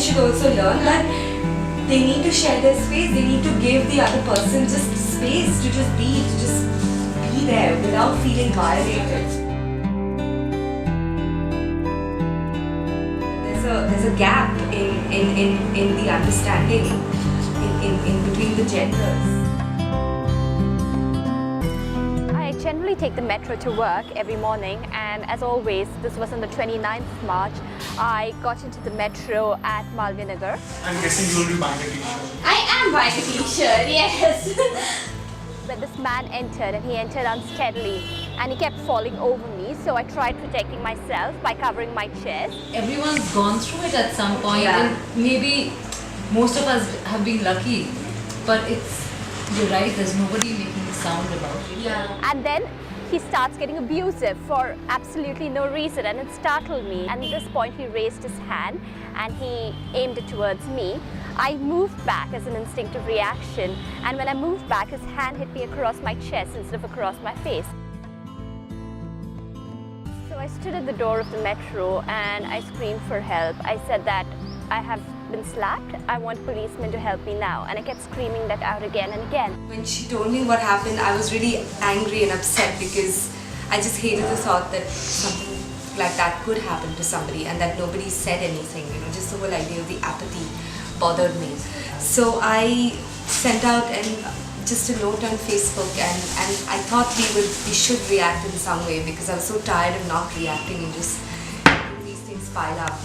should also learn that they need to share their space. They need to give the other person just space to just be there without feeling violated. There's a gap in the understanding in between the genders. I generally take the metro to work every morning, and as always, this was on the 29th of March. I got into the metro at Malviya Nagar. I'm guessing you will be buying a t-shirt. I am buying a t-shirt, yes. When this man entered, and he entered unsteadily, and he kept falling over me, so I tried protecting myself by covering my chest. Everyone's gone through it at some point, and maybe most of us have been lucky, but you're right, there's nobody making a sound about it. Yeah. And then he starts getting abusive for absolutely no reason, and it startled me. And at this point he raised his hand and he aimed it towards me. I moved back as an instinctive reaction, and when I moved back, his hand hit me across my chest instead of across my face. So I stood at the door of the metro and I screamed for help. I said that I have been slapped, I want policemen to help me now, and I kept screaming that out again and again. When she told me what happened, I was really angry and upset because I just hated the thought that something like that could happen to somebody and that nobody said anything, just the whole idea of the apathy bothered me. So I sent out just a note on Facebook, and I thought we should react in some way because I was so tired of not reacting and just letting these things pile up.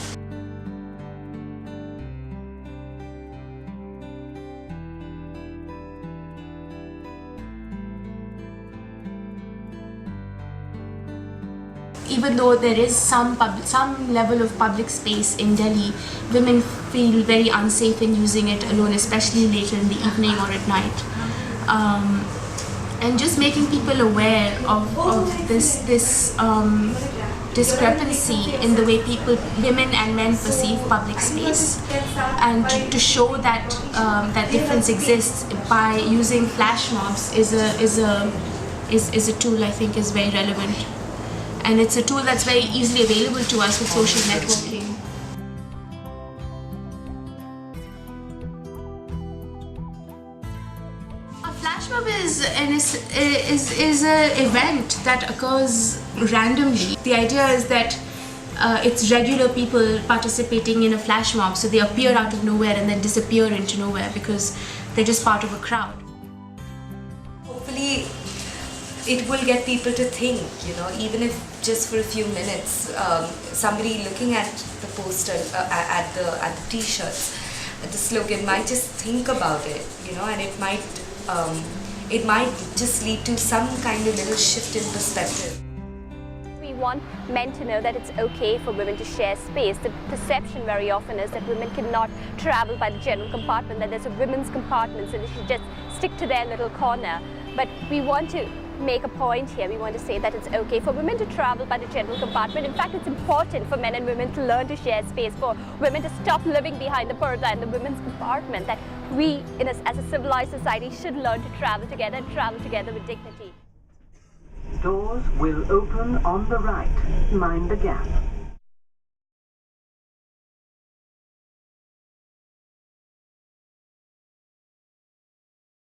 Even though there is some level of public space in Delhi, women feel very unsafe in using it alone, especially later in the evening or at night. And just making people aware of this discrepancy in the way women and men perceive public space, and to show that that difference exists by using flash mobs is a tool I think is very relevant. And it's a tool that's very easily available to us with social networking. A flash mob is an event that occurs randomly. The idea is that it's regular people participating in a flash mob, so they appear out of nowhere and then disappear into nowhere because they're just part of a crowd. Hopefully it will get people to think, even if just for a few minutes, somebody looking at the poster, at the t-shirts, at the slogan might just think about it, and it might just lead to some kind of little shift in perspective. We want men to know that it's okay for women to share space. The perception very often is that women cannot travel by the general compartment, that there's a women's compartment, so they should just stick to their little corner. But we want to make a point here. We want to say that it's okay for women to travel by the general compartment. In fact, it's important for men and women to learn to share space, for women to stop living behind the purdah in the women's compartment, that we, as a civilized society, should learn to travel together and travel together with dignity. Doors will open on the right. Mind the gap.